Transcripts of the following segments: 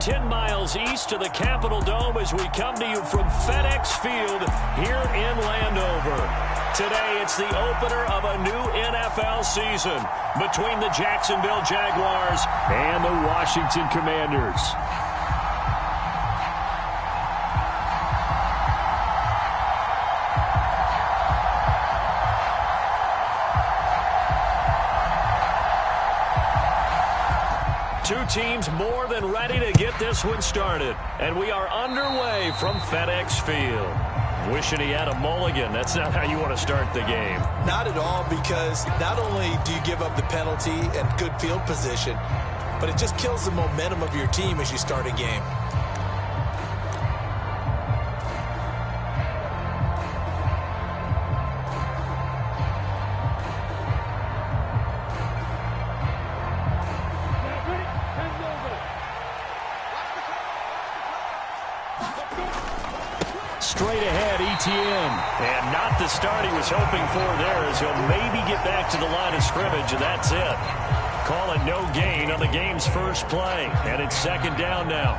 10 miles east of the Capitol Dome as we come to you from FedEx Field here in Landover. Today, it's the opener of a new NFL season between the Jacksonville Jaguars and the Washington Commanders. Two teams more than ready to get this one started. And we are underway from FedEx Field. Wishing he had a mulligan. That's not how you want to start the game. Not at all, because not only do you give up the penalty and good field position, but it just kills the momentum of your team as you start a game. Straight ahead, ETN. And not the start he was hoping for there, as he'll maybe get back to the line of scrimmage, and that's it. Call it no gain on the game's first play. And it's second down now.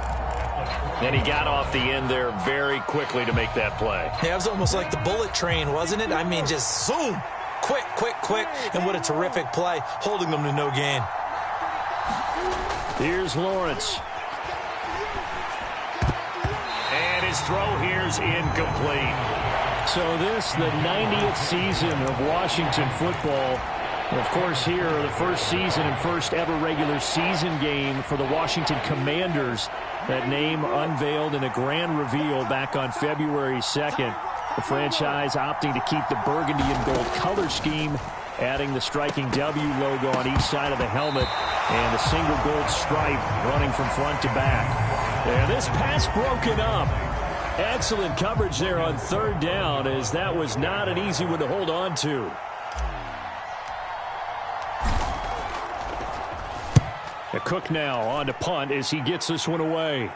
And he got off the end there very quickly to make that play. Yeah, it was almost like the bullet train, wasn't it? I mean, just zoom. Quick, quick, quick. And what a terrific play, holding them to no gain. Here's Lawrence. His throw here's incomplete. So this, the 90th season of Washington football. Of course, here, the first season and first ever regular season game for the Washington Commanders. That name unveiled in a grand reveal back on February 2nd. The franchise opting to keep the burgundy and gold color scheme, adding the striking W logo on each side of the helmet and a single gold stripe running from front to back. And this pass broken up. Excellent coverage there on third down, as that was not an easy one to hold on to. Cook now on to punt as he gets this one away.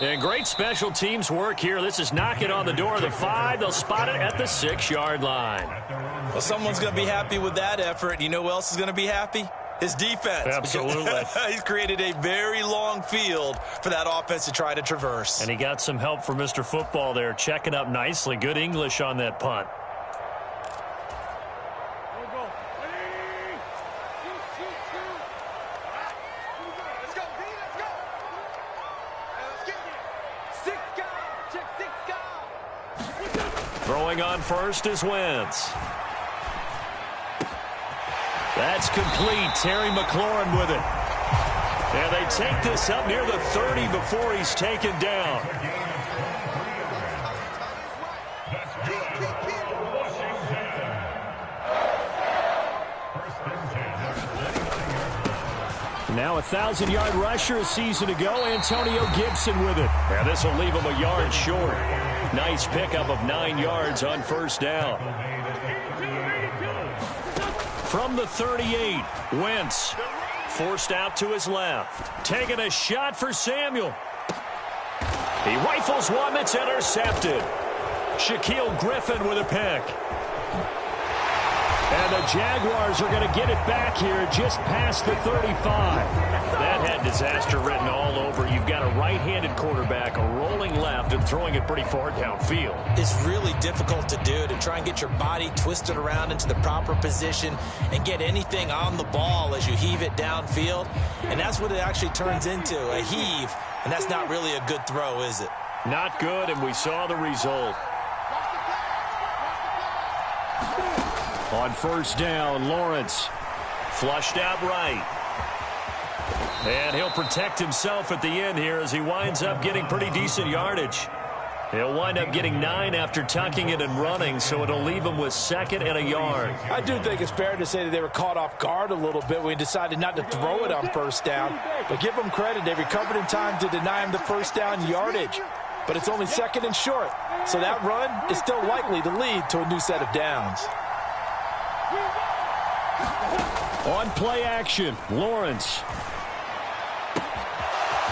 And great special teams work here. This is knocking on the door of the 5. They'll spot it at the 6-yard line. Well, someone's going to be happy with that effort. You know who else is going to be happy? His defense. Absolutely. He's created a very long field for that offense to try to traverse. And he got some help from Mr. Football there, checking up nicely. Good English on that punt. Throwing on first is Wentz. That's complete. Terry McLaurin with it. And they take this up near the 30 before he's taken down. Now a 1,000-yard rusher a season ago. Antonio Gibson with it. Now this will leave him a yard short. Nice pickup of 9 yards on first down. From the 38, Wentz forced out to his left. Taking a shot for Samuel. He rifles one that's intercepted. Shaquille Griffin with a pick. And the Jaguars are going to get it back here just past the 35. That had disaster written all over. You've got a right-handed quarterback, a rolling left, and throwing it pretty far downfield. It's really difficult to do, to try and get your body twisted around into the proper position and get anything on the ball as you heave it downfield. And that's what it actually turns into, a heave. And that's not really a good throw, is it? Not good, and we saw the result. On first down, Lawrence flushed out right. And he'll protect himself at the end here as he winds up getting pretty decent yardage. He'll wind up getting 9 after tucking it and running, so it'll leave him with 2nd and a yard. I do think it's fair to say that they were caught off guard a little bit when he decided not to throw it on first down. But give them credit. They recovered in time to deny him the first down yardage. But it's only 2nd and short. So that run is still likely to lead to a new set of downs. On play action, Lawrence.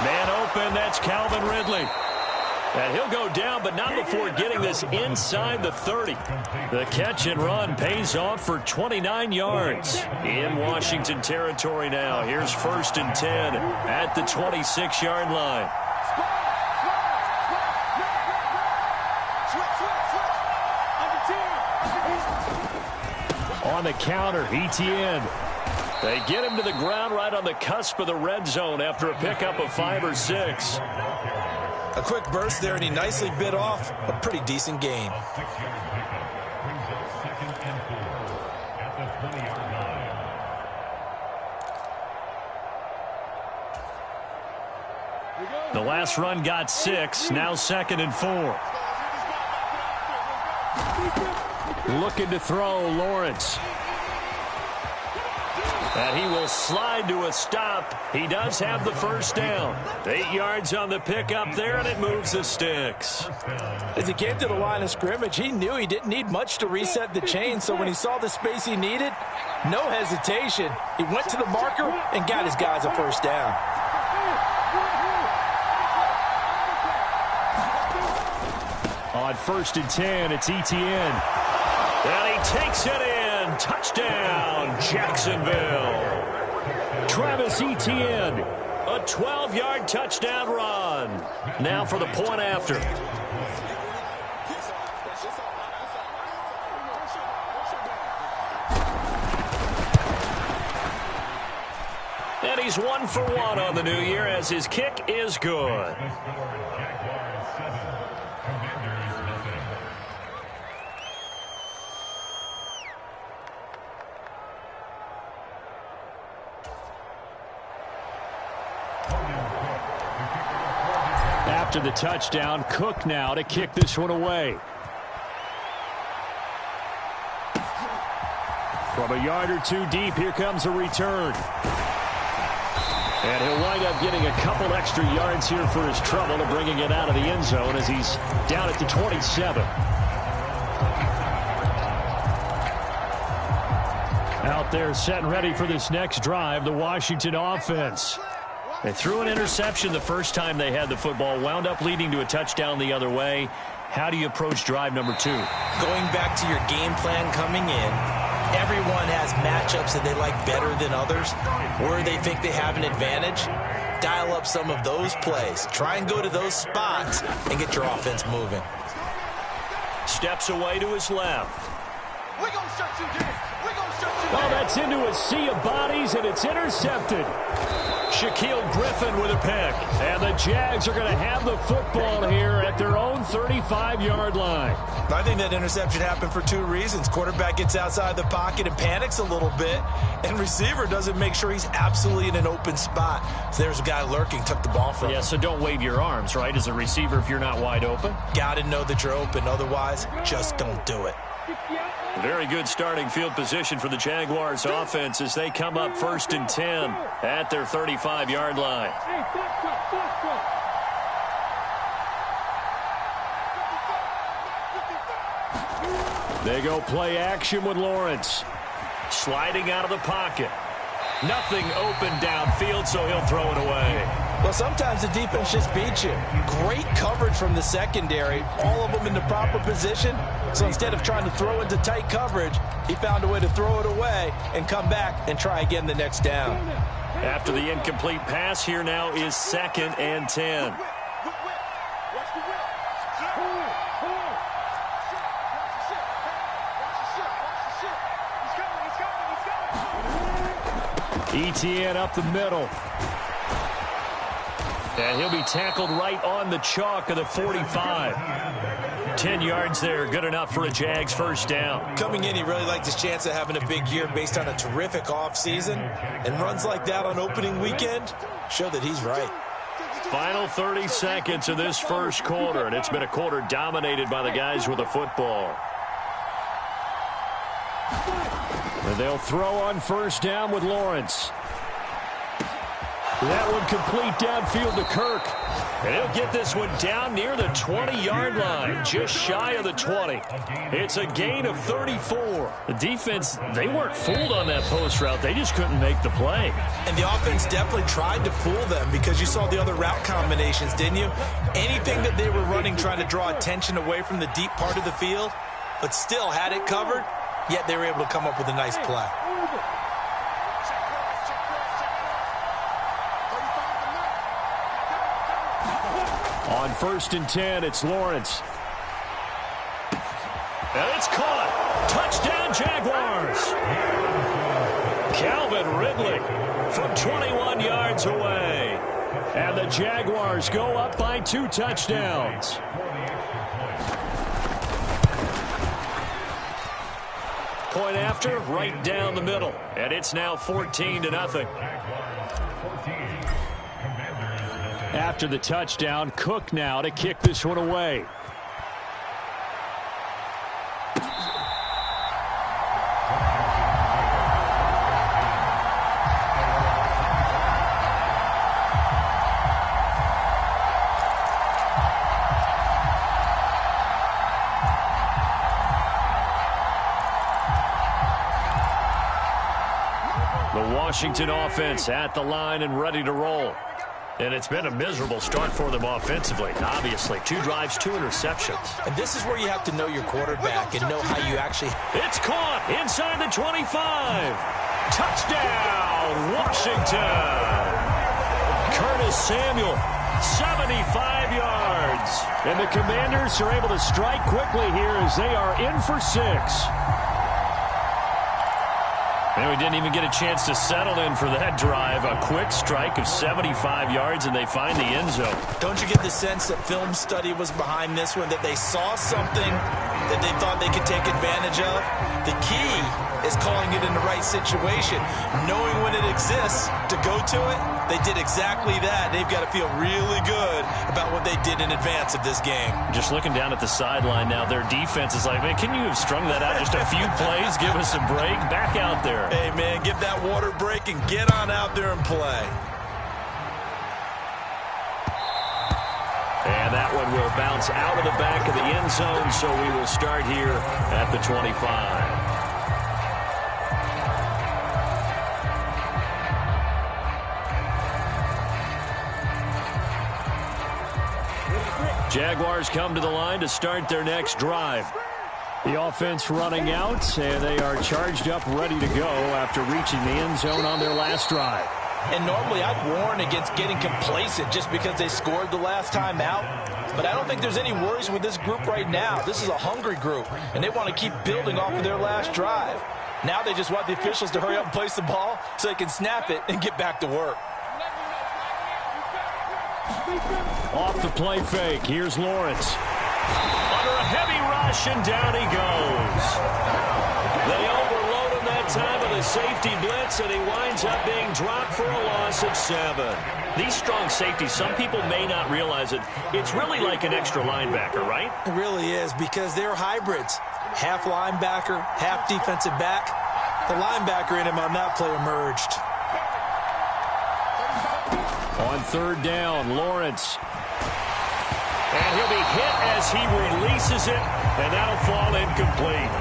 Man open, that's Calvin Ridley. And he'll go down, but not before getting this inside the 30. The catch and run pays off for 29 yards. In Washington territory now. Here's 1st and 10 at the 26-yard line. On the counter, Etienne. They get him to the ground right on the cusp of the red zone after a pickup of 5 or 6. A quick burst there, and he nicely bit off a pretty decent gain. The last run got 6, now 2nd and 4. Looking to throw, Lawrence. And he will slide to a stop. He does have the first down. 8 yards on the pickup there, and it moves the sticks. As he came to the line of scrimmage, he knew he didn't need much to reset the chain, so when he saw the space he needed, no hesitation. He went to the marker and got his guys a first down. On 1st and 10, it's Etienne. And he takes it in. Touchdown, Jacksonville. Travis Etienne, a 12-yard touchdown run. Now for the point after. And he's 1 for 1 on the new year as his kick is good. After the touchdown, Cook now to kick this one away. From a yard or 2 deep, here comes a return. And he'll wind up getting a couple extra yards here for his trouble and bringing it out of the end zone as he's down at the 27. Out there set and ready for this next drive, the Washington offense. They threw an interception the first time they had the football, wound up leading to a touchdown the other way. How do you approach drive number 2? Going back to your game plan coming in, everyone has matchups that they like better than others, where they think they have an advantage. Dial up some of those plays. Try and go to those spots and get your offense moving. Steps away to his left. We're going to start you again. We're going to start you Oh, that's into a sea of bodies, and it's intercepted. Shaquille Griffin with a pick. And the Jags are going to have the football here at their own 35-yard line. I think that interception happened for 2 reasons. Quarterback gets outside the pocket and panics a little bit, and receiver doesn't make sure he's absolutely in an open spot. So there's a guy lurking, took the ball from him. Yeah, so don't wave your arms, right, as a receiver if you're not wide open. Got to know that you're open. Otherwise, just don't do it. Very good starting field position for the Jaguars offense as they come up 1st and 10 at their 35-yard line. They go play action with Lawrence. Sliding out of the pocket. Nothing open downfield, so he'll throw it away. Well, sometimes the defense just beats you. Great coverage from the secondary. All of them in the proper position. So instead of trying to throw into tight coverage, he found a way to throw it away and come back and try again the next down. After the incomplete pass, here now is 2nd and 10. Etienne up the middle. And he'll be tackled right on the chalk of the 45. 10 yards there, good enough for a Jags first down. Coming in, he really liked his chance of having a big year based on a terrific offseason. And runs like that on opening weekend show that he's right. Final 30 seconds of this first quarter, and it's been a quarter dominated by the guys with the football. And they'll throw on first down with Lawrence. That one complete downfield to Kirk. And he'll get this one down near the 20-yard line, just shy of the 20. It's a gain of 34. The defense, they weren't fooled on that post route. They just couldn't make the play. And the offense definitely tried to fool them because you saw the other route combinations, didn't you? Anything that they were running trying to draw attention away from the deep part of the field, but still had it covered, yet they were able to come up with a nice play. On 1st and 10, it's Lawrence. And it's caught. Touchdown, Jaguars. Calvin Ridley from 21 yards away. And the Jaguars go up by 2 touchdowns. Point after, right down the middle. And it's now 14-0. After the touchdown, Cook now to kick this one away. The Washington offense at the line and ready to roll. And it's been a miserable start for them offensively. Obviously, 2 drives, 2 interceptions. And this is where you have to know your quarterback and know how you actually... It's caught inside the 25. Touchdown, Washington. Curtis Samuel, 75 yards. And the Commanders are able to strike quickly here as they are in for 6. And we didn't even get a chance to settle in for that drive. A quick strike of 75 yards, and they find the end zone. Don't you get the sense that film study was behind this one, that they saw something that they thought they could take advantage of? The key is calling it in the right situation, knowing when it exists to go to it. They did exactly that. They've got to feel really good about what they did in advance of this game. Just looking down at the sideline now, their defense is like, man, can you have strung that out just a few plays? Give us a break. Back out there. Hey, man, give that water break and get on out there and play. And that one will bounce out of the back of the end zone, so we will start here at the 25. Jaguars come to the line to start their next drive. The offense running out, and they are charged up, ready to go after reaching the end zone on their last drive. And normally I'd warn against getting complacent just because they scored the last time out. But I don't think there's any worries with this group right now. This is a hungry group, and they want to keep building off of their last drive. Now they just want the officials to hurry up and place the ball so they can snap it and get back to work. Off the play fake, here's Lawrence. Under a heavy rush, and down he goes. They overload him that time with a safety blitz, and he winds up being dropped for a loss of 7. These strong safeties, some people may not realize it. It's really like an extra linebacker, right? It really is, because they're hybrids. Half linebacker, half defensive back. The linebacker in him on that play emerged. On 3rd down, Lawrence. And he'll be hit as he releases it, and that'll fall incomplete.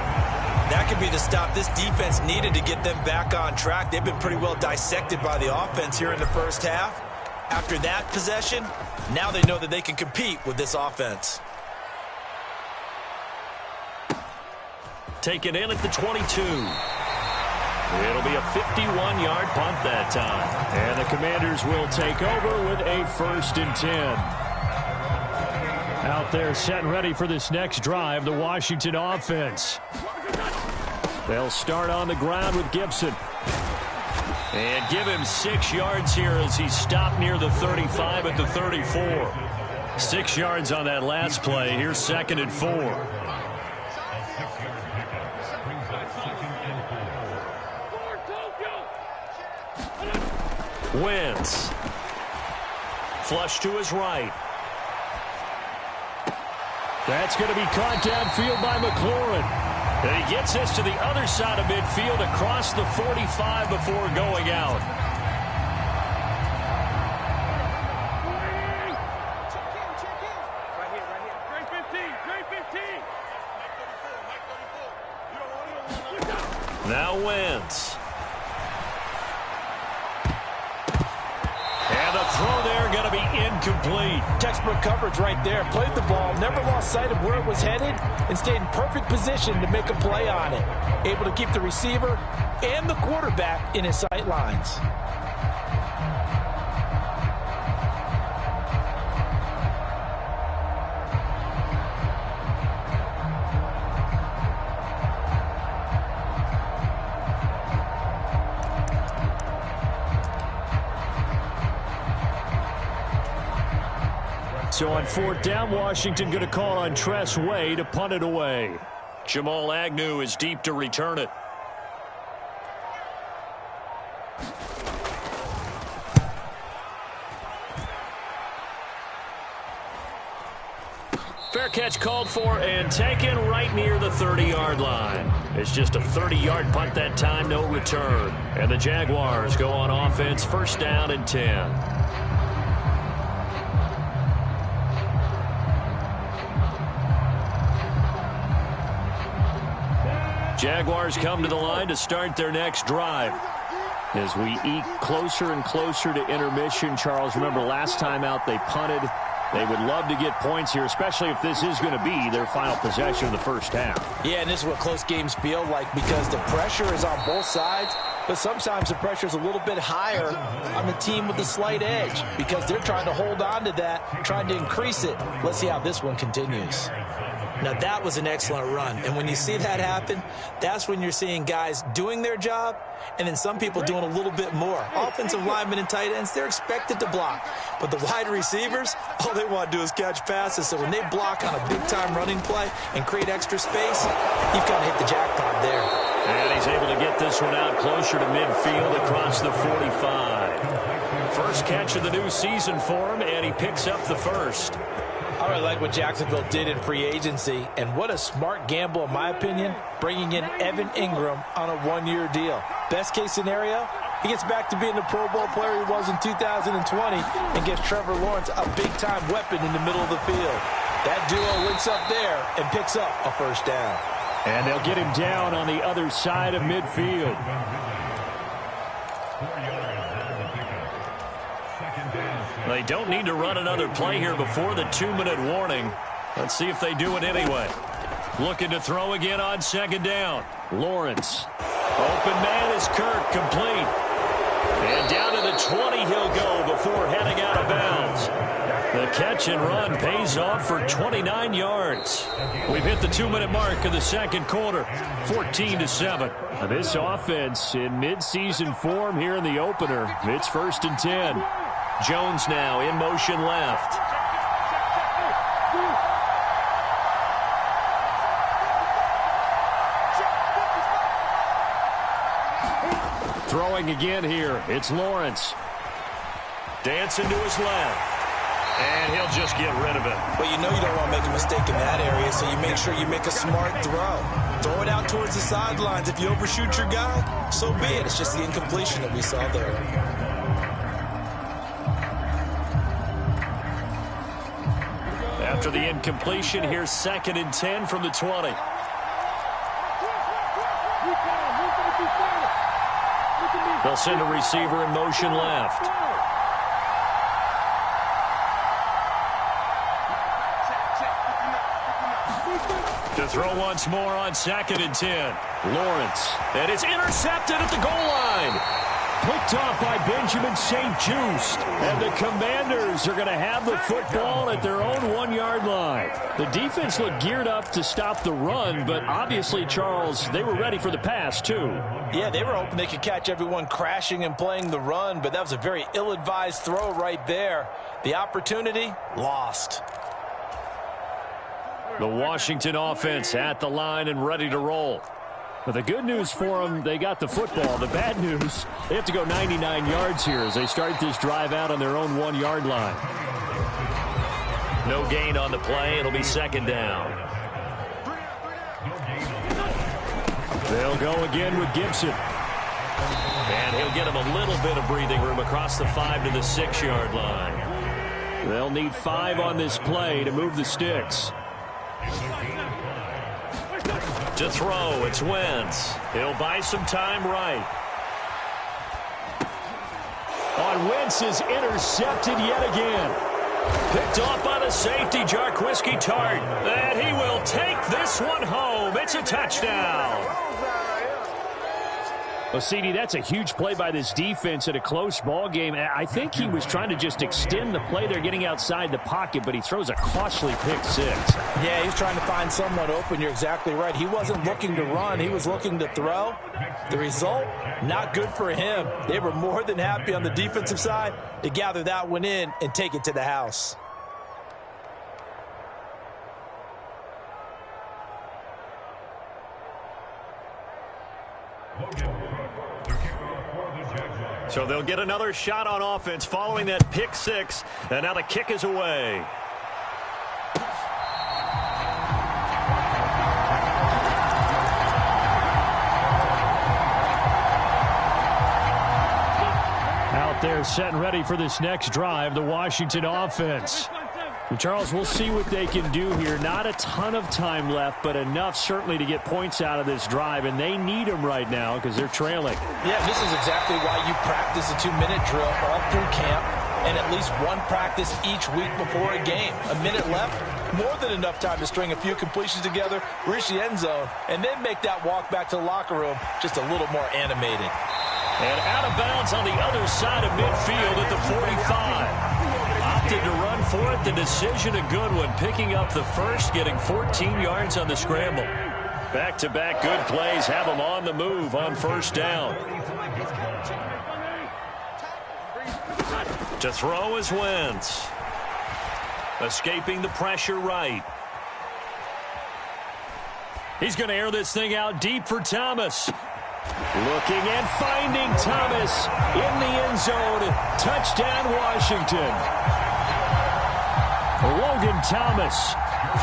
That could be the stop this defense needed to get them back on track. They've been pretty well dissected by the offense here in the first half. After that possession, now they know that they can compete with this offense. Taken in at the 22. It'll be a 51-yard punt that time. And the Commanders will take over with a 1st and 10. Out there set and ready for this next drive, the Washington offense. They'll start on the ground with Gibson. And give him 6 yards here as he stopped near the 35 at the 34. 6 yards on that last play. Here's 2nd and 4. Wentz. Flush to his right. That's going to be caught downfield by McLaurin. And he gets this to the other side of midfield across the 45 before going out. Now Wentz. And the throw there going to be incomplete. Textbook coverage right there. Played the ball, never lost sight of where it was headed, and stayed in perfect position to make a play on it. Able to keep the receiver and the quarterback in his sight lines. So on fourth down, Washington going to call on Tress Way to punt it away. Jamal Agnew is deep to return it. Fair catch called for and taken right near the 30-yard line. It's just a 30-yard punt that time, no return. And the Jaguars go on offense, first down and 10. Jaguars come to the line to start their next drive. As we eke closer and closer to intermission, Charles, remember last time out they punted. They would love to get points here, especially if this is going to be their final possession of the first half. Yeah, and this is what close games feel like because the pressure is on both sides, but sometimes the pressure is a little bit higher on the team with the slight edge because they're trying to hold on to that, trying to increase it. Let's see how this one continues. Now, that was an excellent run. And when you see that happen, that's when you're seeing guys doing their job and then some people doing a little bit more. Offensive linemen and tight ends, they're expected to block. But the wide receivers, all they want to do is catch passes. So when they block on a big-time running play and create extra space, you've got to hit the jackpot there. And he's able to get this one out closer to midfield across the 45. First catch of the new season for him, and he picks up the first. I really like what Jacksonville did in free agency, and what a smart gamble, in my opinion, bringing in Evan Ingram on a one-year deal. Best case scenario, he gets back to being the Pro Bowl player he was in 2020 and gives Trevor Lawrence a big-time weapon in the middle of the field. That duo links up there and picks up a first down. And they'll get him down on the other side of midfield. They don't need to run another play here before the 2-minute warning. Let's see if they do it anyway. Looking to throw again on second down. Lawrence. Open man is Kirk, complete. And down to the 20 he'll go before heading out of bounds. The catch and run pays off for 29 yards. We've hit the 2-minute mark of the second quarter, 14-7. This offense in midseason form here in the opener. It's 1st and 10. Jones now in motion left. Throwing again here. It's Lawrence. Dancing to his left. And he'll just get rid of it. But you know you don't want to make a mistake in that area, so you make sure you make a smart throw. Throw it out towards the sidelines. If you overshoot your guy, so be it. It's just the incompletion that we saw there. After the incompletion, here's 2nd and 10 from the 20. They'll send a receiver in motion left. To throw once more on 2nd and 10. Lawrence. And it's intercepted at the goal line. Picked off by Benjamin St-Juste. And the Commanders are going to have the football at their own 1-yard line. The defense looked geared up to stop the run, but obviously, Charles, they were ready for the pass, too. Yeah, they were hoping they could catch everyone crashing and playing the run, but that was a very ill-advised throw right there. The opportunity, lost. The Washington offense at the line and ready to roll. But the good news for them, they got the football. The bad news, they have to go 99 yards here as they start this drive out on their own 1-yard line. No gain on the play. It'll be 2nd down. They'll go again with Gibson. And he'll get him a little bit of breathing room across the 5 to the 6-yard line. They'll need 5 on this play to move the sticks. To throw, it's Wentz. He'll buy some time right. On Wentz is intercepted yet again. Picked off by the safety, Jarquiski Tart. And he will take this one home. It's a touchdown. Well, CD, that's a huge play by this defense in a close ball game. I think he was trying to just extend the play there, getting outside the pocket, but he throws a costly pick six. Yeah, he's trying to find someone open. You're exactly right. He wasn't looking to run. He was looking to throw. The result, not good for him. They were more than happy on the defensive side to gather that one in and take it to the house. So they'll get another shot on offense following that pick six, and now the kick is away. Out there set and ready for this next drive, the Washington offense. And Charles, we'll see what they can do here. Not a ton of time left, but enough certainly to get points out of this drive, and they need them right now because they're trailing. Yeah, this is exactly why you practice a 2-minute drill all through camp and at least one practice each week before a game. A minute left, more than enough time to string a few completions together, reach the end zone, and then make that walk back to the locker room just a little more animated. And out of bounds on the other side of midfield at the 45. Opted to run for it. The decision a good one. Picking up the first, getting 14 yards on the scramble. Back-to-back good plays have them on the move on first down. To throw is Wentz. Escaping the pressure right. He's going to air this thing out deep for Thomas. Looking and finding Thomas in the end zone. Touchdown, Washington. Logan Thomas,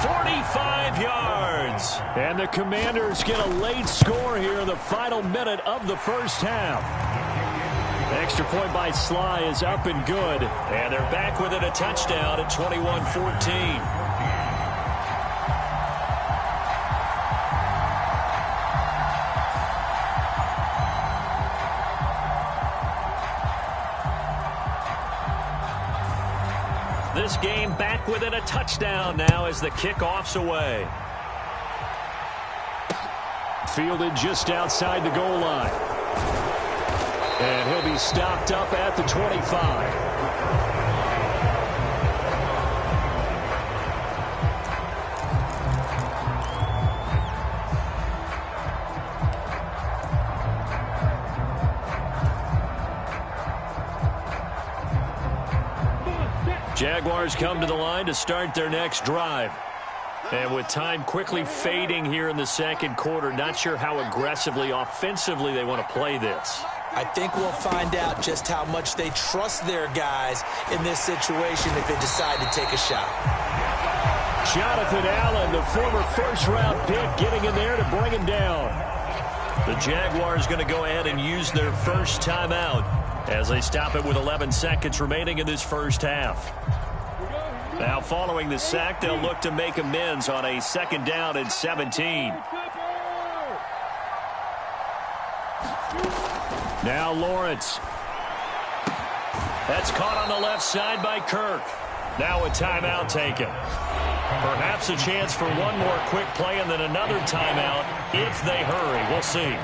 45 yards. And the Commanders get a late score here in the final minute of the first half. The extra point by Sly is up and good. And they're back within a touchdown at 21-14. This game back within a touchdown now as the kickoff's away. Fielded just outside the goal line. And he'll be stopped up at the 25. Jaguars come to the line to start their next drive. And with time quickly fading here in the second quarter, not sure how aggressively, offensively they want to play this. I think we'll find out just how much they trust their guys in this situation if they decide to take a shot. Jonathan Allen, the former first-round pick, getting in there to bring him down. The Jaguars going to go ahead and use their first timeout as they stop it with 11 seconds remaining in this first half. Now following the sack, they'll look to make amends on a second down and 17. Now Lawrence. That's caught on the left side by Kirk. Now a timeout taken. Perhaps a chance for one more quick play and then another timeout if they hurry. We'll see.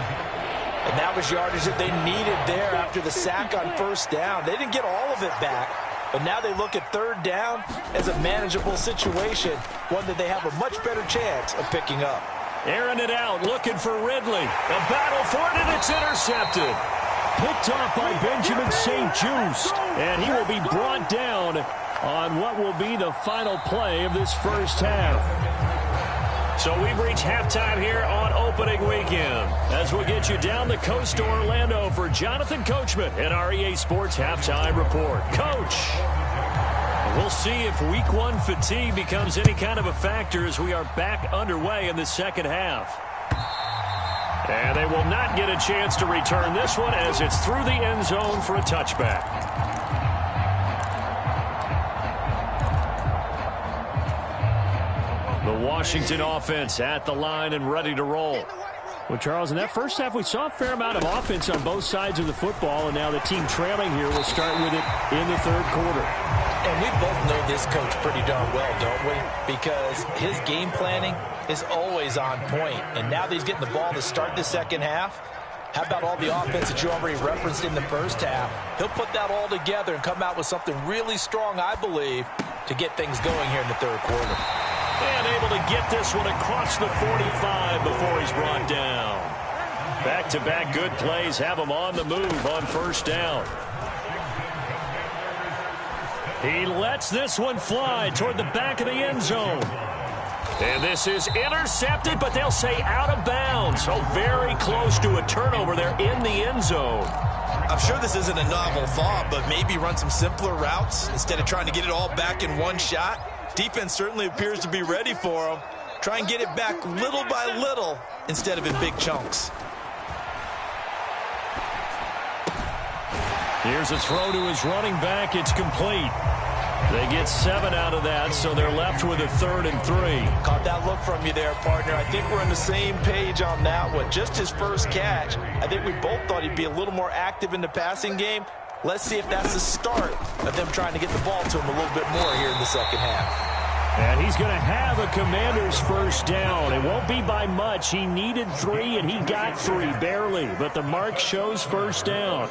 And that was yardage that they needed there after the sack on first down. They didn't get all of it back, but now they look at third down as a manageable situation, one that they have a much better chance of picking up. Airing it out, looking for Ridley. A battle for it, and it's intercepted. Picked off by Benjamin St-Juste, and he will be brought down on what will be the final play of this first half. So we've reached halftime here on opening weekend as we'll get you down the coast to Orlando for Jonathan Coachman in our EA Sports Halftime Report. Coach, we'll see if Week 1 fatigue becomes any kind of a factor as we are back underway in the second half. And they will not get a chance to return this one as it's through the end zone for a touchback. The Washington offense at the line and ready to roll. Well, Charles, in that first half, we saw a fair amount of offense on both sides of the football, and now the team trailing here will start with it in the third quarter. And we both know this coach pretty darn well, don't we? Because his game planning is always on point. And now that he's getting the ball to start the second half, how about all the offense that you already referenced in the first half? He'll put that all together and come out with something really strong, I believe, to get things going here in the third quarter. And able to get this one across the 45 before he's brought down. Back-to-back good plays have him on the move on first down. He lets this one fly toward the back of the end zone. And this is intercepted, but they'll say out of bounds. So very close to a turnover there in the end zone. I'm sure this isn't a novel thought, but maybe run some simpler routes instead of trying to get it all back in one shot. Defense certainly appears to be ready for him. Try and get it back little by little instead of in big chunks. Here's a throw to his running back. It's complete. They get 7 out of that, so they're left with a 3rd and 3. Caught that look from you there, partner. I think we're on the same page on that one. Just his first catch. I think we both thought he'd be a little more active in the passing game. Let's see if that's the start of them trying to get the ball to him a little bit more here in the second half. And he's going to have a Commander's first down. It won't be by much. He needed 3, and he got 3, barely. But the mark shows first down.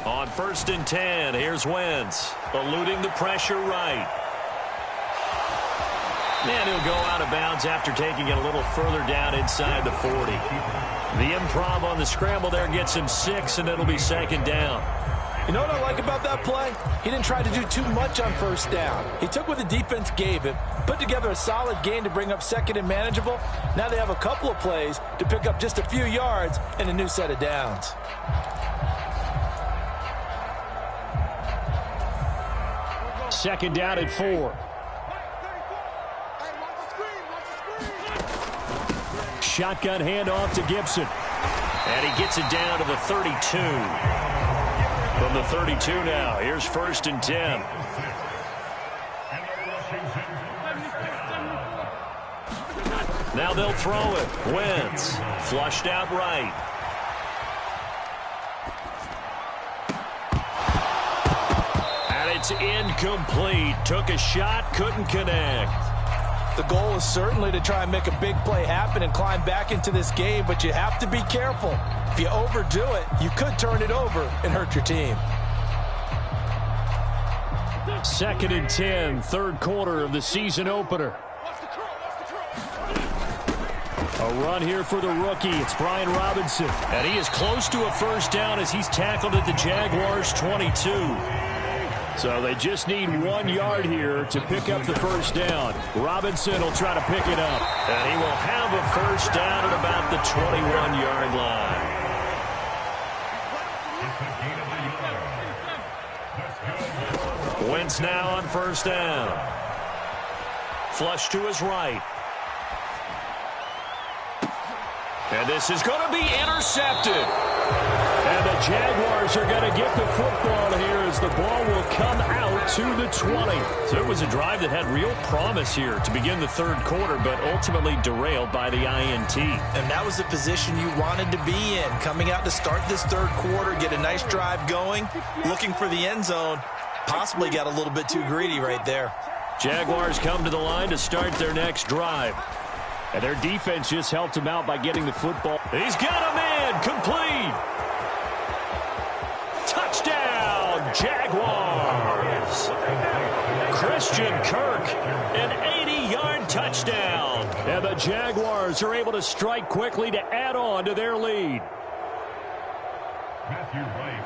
On 1st and 10, here's Wentz, eluding the pressure right. And he'll go out of bounds after taking it a little further down inside the 40. The improv on the scramble there gets him 6, and it'll be 2nd down. You know what I like about that play? He didn't try to do too much on first down. He took what the defense gave him, put together a solid gain to bring up 2nd and manageable. Now they have a couple of plays to pick up just a few yards and a new set of downs. Second down at 4. Shotgun handoff to Gibson. And he gets it down to the 32. From the 32 now, here's 1st and 10. Now they'll throw it. Wentz flushed out right. It's incomplete. Took a shot, couldn't connect. The goal is certainly to try and make a big play happen and climb back into this game, but you have to be careful. If you overdo it, you could turn it over and hurt your team. 2nd and 10, 3rd quarter of the season opener. A run here for the rookie. It's Brian Robinson. And he is close to a first down as he's tackled at the Jaguars' 22. So they just need 1 yard here to pick up the first down. Robinson will try to pick it up. And he will have a first down at about the 21-yard line. Wentz now on first down. Flush to his right. And this is going to be intercepted. And the Jaguars are going to get the football here as the ball will come out to the 20. So it was a drive that had real promise here to begin the third quarter, but ultimately derailed by the INT. And that was the position you wanted to be in. Coming out to start this third quarter, get a nice drive going, looking for the end zone. Possibly got a little bit too greedy right there. Jaguars come to the line to start their next drive. And their defense just helped him out by getting the football. He's got a man complete. Touchdown, Jaguars. Christian Kirk, an 80-yard touchdown. And the Jaguars are able to strike quickly to add on to their lead.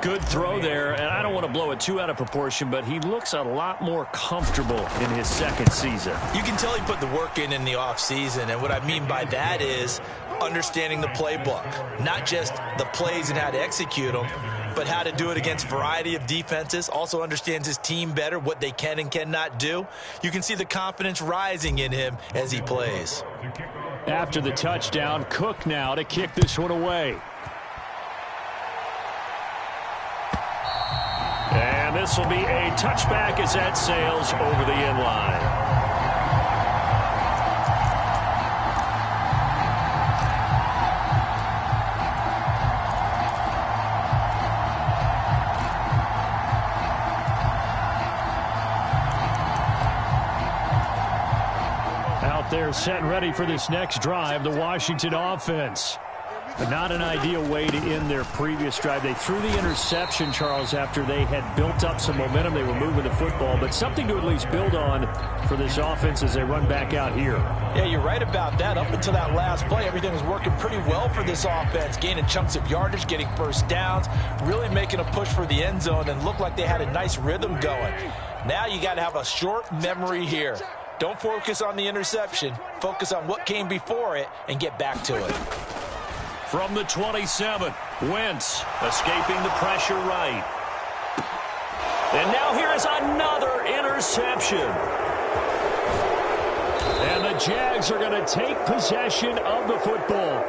Good throw there, and I don't want to blow it too out of proportion, but he looks a lot more comfortable in his second season. You can tell he put the work in the offseason, and what I mean by that is understanding the playbook. Not just the plays and how to execute them, but how to do it against a variety of defenses. Also understands his team better, what they can and cannot do. You can see the confidence rising in him as he plays. After the touchdown, Cook now to kick this one away. And And this will be a touchback as that sails over the end line. They're set and ready for this next drive, the Washington offense. But not an ideal way to end their previous drive. They threw the interception, Charles, after they had built up some momentum. They were moving the football, but something to at least build on for this offense as they run back out here. Yeah, you're right about that. Up until that last play, everything was working pretty well for this offense, gaining chunks of yardage, getting first downs, really making a push for the end zone, and looked like they had a nice rhythm going. Now you got to have a short memory here. Don't focus on the interception. Focus on what came before it and get back to it. From the 27, Wentz escaping the pressure right. And now here is another interception. And the Jags are going to take possession of the football.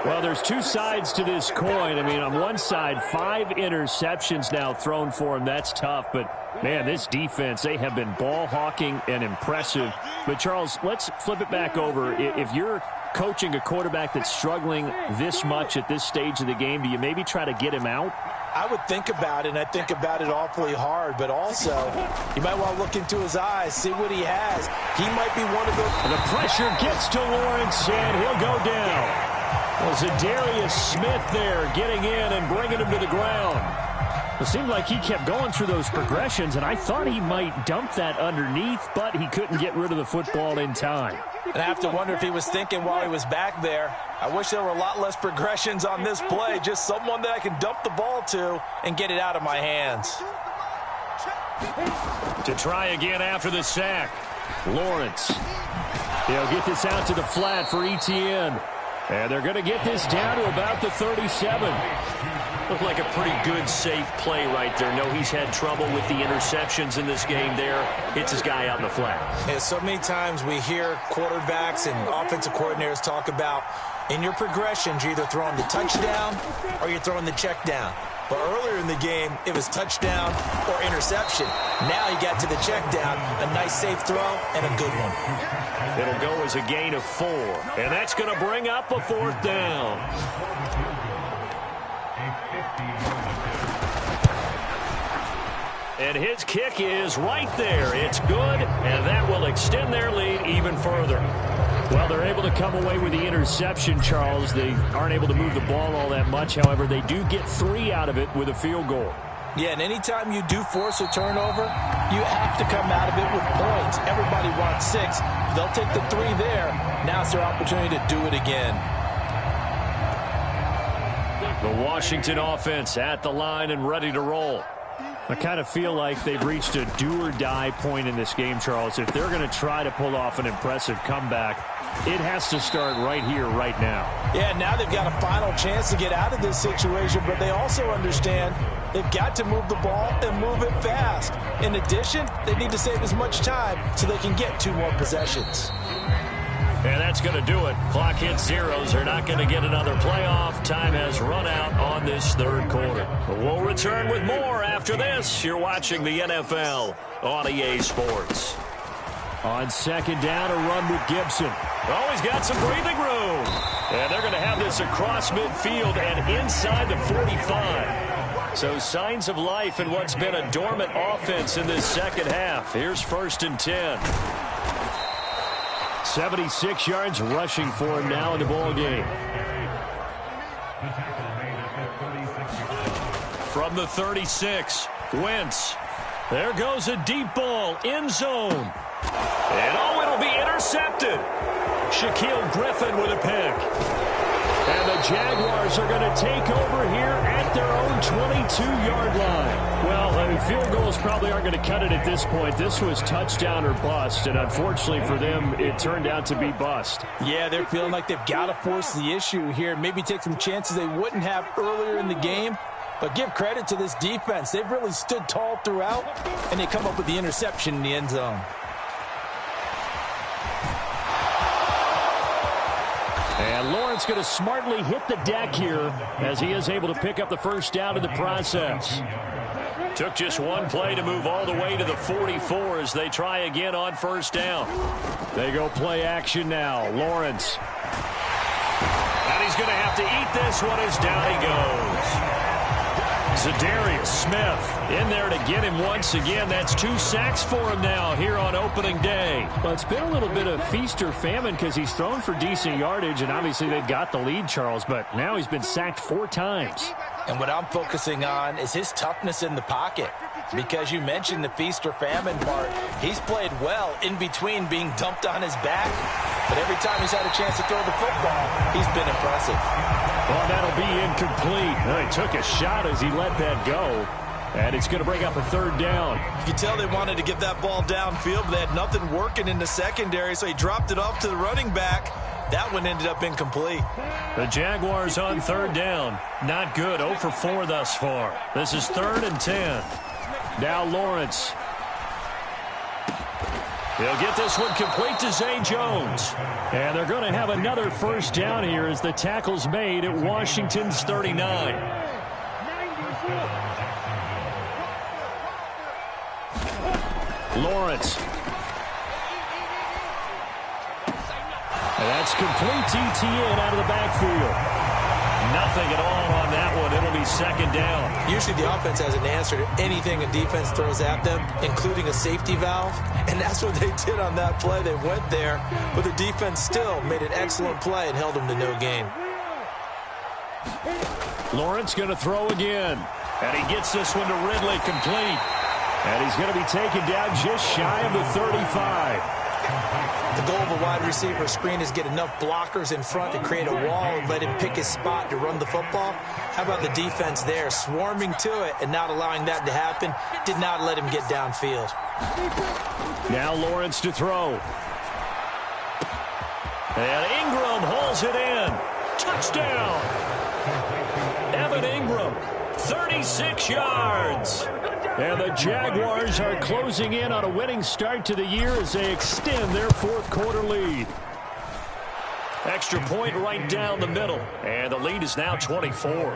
Well, there's two sides to this coin. I mean, on one side, 5 interceptions now thrown for him. That's tough. But, man, this defense, they have been ball hawking and impressive. But, Charles, let's flip it back over. If you're coaching a quarterback that's struggling this much at this stage of the game, do you maybe try to get him out? I would think about it, and I think about it awfully hard. But also, you might want to look into his eyes, see what he has. He might be one of those. And the pressure gets to Lawrence, and he'll go down. Well, Zadarius Smith there getting in and bringing him to the ground. It seemed like he kept going through those progressions, and I thought he might dump that underneath, but he couldn't get rid of the football in time. And I have to wonder if he was thinking while he was back there, I wish there were a lot less progressions on this play, just someone that I can dump the ball to and get it out of my hands. To try again after the sack, Lawrence. He'll get this out to the flat for Etienne. And they're going to get this down to about the 37. Looked like a pretty good, safe play right there. No, he's had trouble with the interceptions in this game there. Hits his guy out in the flat. Yeah, so many times we hear quarterbacks and offensive coordinators talk about in your progressions, you're either throwing the touchdown or you're throwing the check down. But earlier in the game, it was touchdown or interception. Now he got to the check down, a nice safe throw, and a good one. It'll go as a gain of 4, and that's going to bring up a 4th down. And his kick is right there. It's good, and that will extend their lead even further. Well, they're able to come away with the interception, Charles. They aren't able to move the ball all that much. However, they do get 3 out of it with a field goal. Yeah, and anytime you do force a turnover, you have to come out of it with points. Everybody wants 6. They'll take the 3 there. Now it's their opportunity to do it again. The Washington offense at the line and ready to roll. I kind of feel like they've reached a do-or-die point in this game, Charles. If they're going to try to pull off an impressive comeback, it has to start right here, right now. Yeah, now they've got a final chance to get out of this situation, but they also understand they've got to move the ball and move it fast. In addition, they need to save as much time so they can get 2 more possessions. And that's going to do it. Clock hits 0s. They're not going to get another playoff. Time has run out on this 3rd quarter. But we'll return with more after this. You're watching the NFL on EA Sports. On 2nd down, a run with Gibson. Oh, he's got some breathing room. And they're going to have this across midfield and inside the 45. So signs of life in what's been a dormant offense in this second half. Here's 1st and 10. 76 yards rushing for him now in the ball game. From the 36, Wentz. There goes a deep ball, end zone. And oh, it'll be intercepted. Shaquille Griffin with a pick. And the Jaguars are going to take over here at their own 22-yard line. Well, I mean, field goals probably aren't going to cut it at this point. This was touchdown or bust, and unfortunately for them, it turned out to be bust. Yeah, they're feeling like they've got to force the issue here, maybe take some chances they wouldn't have earlier in the game. But give credit to this defense. They've really stood tall throughout, and they come up with the interception in the end zone. And Lawrence going to smartly hit the deck here as he is able to pick up the 1st down in the process. Took just one play to move all the way to the 44 as they try again on first down. They go play action now. Lawrence. And he's going to have to eat this one as down he goes. Zadarius Smith in there to get him once again. That's 2 sacks for him now here on opening day. Well, it's been a little bit of feast or famine because he's thrown for decent yardage, and obviously they've got the lead, Charles, but now he's been sacked 4 times. And what I'm focusing on is his toughness in the pocket. Because you mentioned the feast or famine part, he's played well in between being dumped on his back. But every time he's had a chance to throw the football, he's been impressive. Well, that'll be incomplete. Well, he took a shot as he let that go. And it's going to bring up a 3rd down. You can tell they wanted to get that ball downfield, but they had nothing working in the secondary, so he dropped it off to the running back. That one ended up incomplete. The Jaguars on 3rd down. Not good. 0 for 4 thus far. This is 3rd and 10. Now Lawrence. He'll get this one complete to Zay Jones. And they're going to have another first down here as the tackle's made at Washington's 39. Lawrence. And that's complete TTN out of the backfield. Nothing at all on that one. It'll be 2nd down. Usually the offense has an answer to anything a defense throws at them, including a safety valve. And that's what they did on that play. They went there, but the defense still made an excellent play and held them to no gain. Lawrence going to throw again. And he gets this one to Ridley complete. And he's going to be taken down just shy of the 35. The goal of a wide receiver screen is get enough blockers in front to create a wall and let him pick his spot to run the football. How about the defense there, swarming to it and not allowing that to happen? Did not let him get downfield. Now Lawrence to throw. And Ingram hauls it in. Touchdown. Evan Ingram, 36 yards. And the Jaguars are closing in on a winning start to the year as they extend their 4th quarter lead. Extra point right down the middle. And the lead is now 24.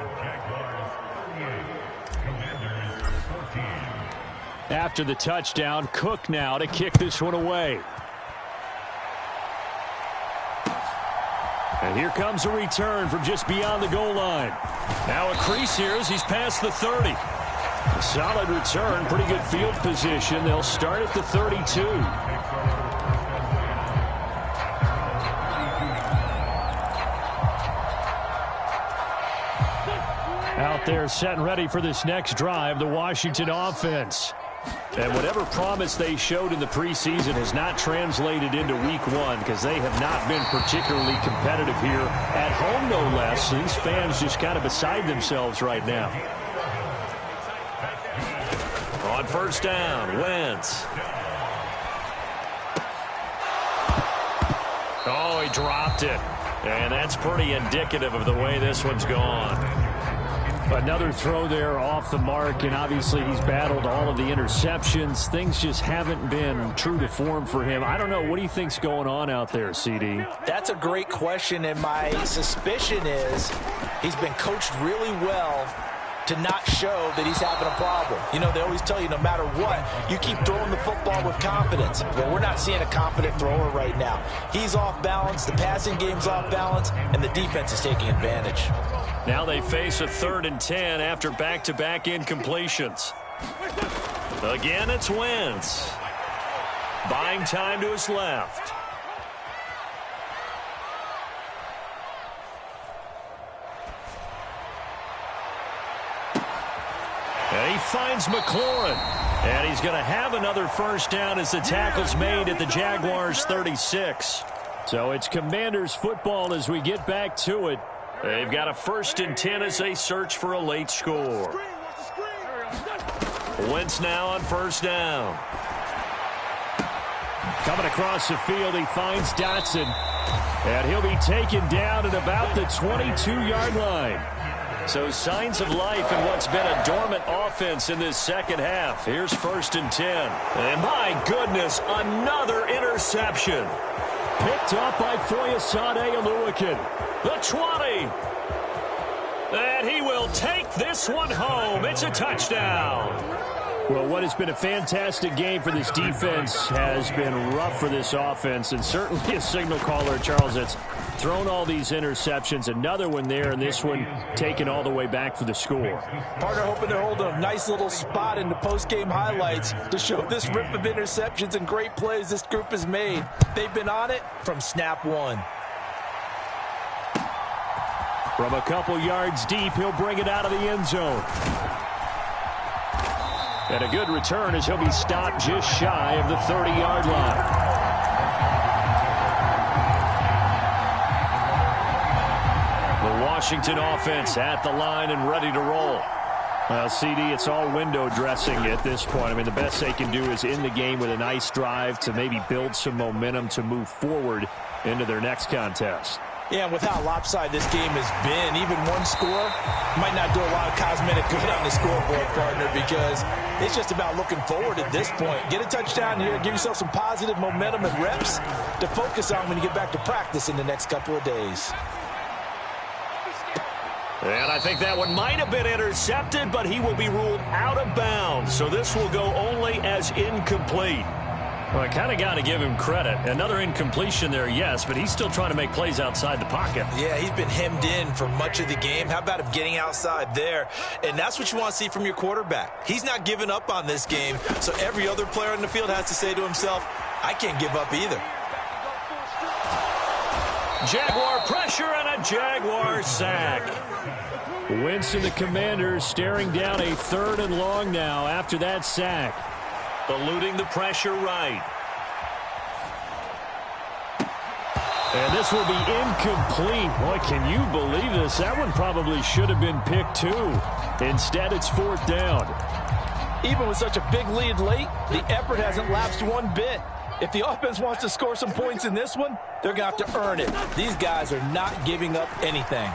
After the touchdown, Cook now to kick this one away. And here comes a return from just beyond the goal line. Now a crease here as he's past the 30. A solid return, pretty good field position. They'll start at the 32. Out there set and ready for this next drive, the Washington offense. And whatever promise they showed in the preseason has not translated into week 1 because they have not been particularly competitive here at home, no less. These fans just kind of beside themselves right now. On first down, Wentz. Oh, he dropped it. And that's pretty indicative of the way this one's gone. Another throw there off the mark, and obviously he's battled all of the interceptions. Things just haven't been true to form for him. I don't know. What do you think's going on out there, CD? That's a great question, and my suspicion is he's been coached really well to not show that he's having a problem. You know, they always tell you no matter what, you keep throwing the football with confidence. Well, we're not seeing a confident thrower right now. He's off balance, the passing game's off balance, and the defense is taking advantage. Now they face a 3rd and 10 after back-to-back incompletions. Again, it's Wentz. Buying time to his left. And he finds McLaurin. And he's going to have another first down as the tackle's made at the Jaguars' 36. So it's Commanders football as we get back to it. They've got a 1st and 10 as they search for a late score. Wentz now on first down. Coming across the field, he finds Dotson. And he'll be taken down at about the 22-yard line. So signs of life in what's been a dormant offense in this second half. Here's 1st and 10. And my goodness, another interception. Picked up by Foyesade Oluwakin. The 20. And he will take this one home. It's a touchdown. Well, what has been a fantastic game for this defense has been rough for this offense, and certainly a signal caller, Charles, that's thrown all these interceptions. Another one there, and this one taken all the way back for the score. Partner hoping to hold a nice little spot in the post-game highlights to show this rip of interceptions and great plays this group has made. They've been on it from snap one. From a couple yards deep, he'll bring it out of the end zone. And a good return as he'll be stopped just shy of the 30-yard line. The Washington offense at the line and ready to roll. Well, CD, it's all window dressing at this point. I mean, the best they can do is in the game with a nice drive to maybe build some momentum to move forward into their next contest. Yeah, and with how lopsided this game has been, even one score might not do a lot of cosmetic good on the scoreboard, partner, because it's just about looking forward at this point. Get a touchdown here, give yourself some positive momentum and reps to focus on when you get back to practice in the next couple of days. And I think that one might have been intercepted, but he will be ruled out of bounds. So this will go only as incomplete. Well, I kind of got to give him credit. Another incompletion there, yes, but he's still trying to make plays outside the pocket. Yeah, he's been hemmed in for much of the game. How about him getting outside there? And that's what you want to see from your quarterback. He's not giving up on this game, so every other player on the field has to say to himself, I can't give up either. Jaguar pressure and a Jaguar sack. Wentz and the Commanders staring down a 3rd and long now after that sack. Eluding the pressure right. And this will be incomplete. Boy, can you believe this? That one probably should have been picked too. Instead, it's 4th down. Even with such a big lead late, the effort hasn't lapsed one bit. If the offense wants to score some points in this one, they're going to have to earn it. These guys are not giving up anything.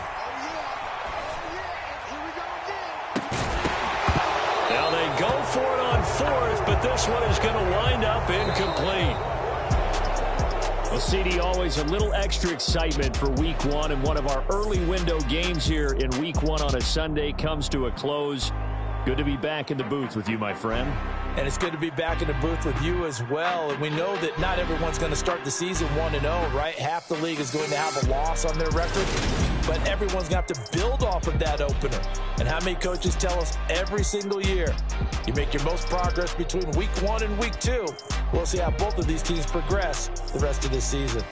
Now they go for it on 4th, but this one is going to wind up incomplete. Well, CD, always a little extra excitement for Week 1, and one of our early window games here in Week 1 on a Sunday comes to a close. Good to be back in the booth with you, my friend. And it's good to be back in the booth with you as well. And we know that not everyone's going to start the season 1-0, right? Half the league is going to have a loss on their record. But everyone's going to have to build off of that opener. And how many coaches tell us every single year, you make your most progress between Week 1 and Week 2. We'll see how both of these teams progress the rest of this season.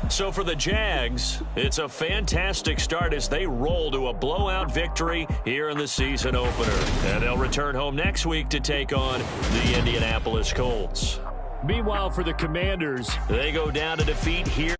So for the Jags, it's a fantastic start as they roll to a blowout victory here in the season opener. And they'll return home next week to take on the Indianapolis Colts. Meanwhile, for the Commanders, they go down to defeat here.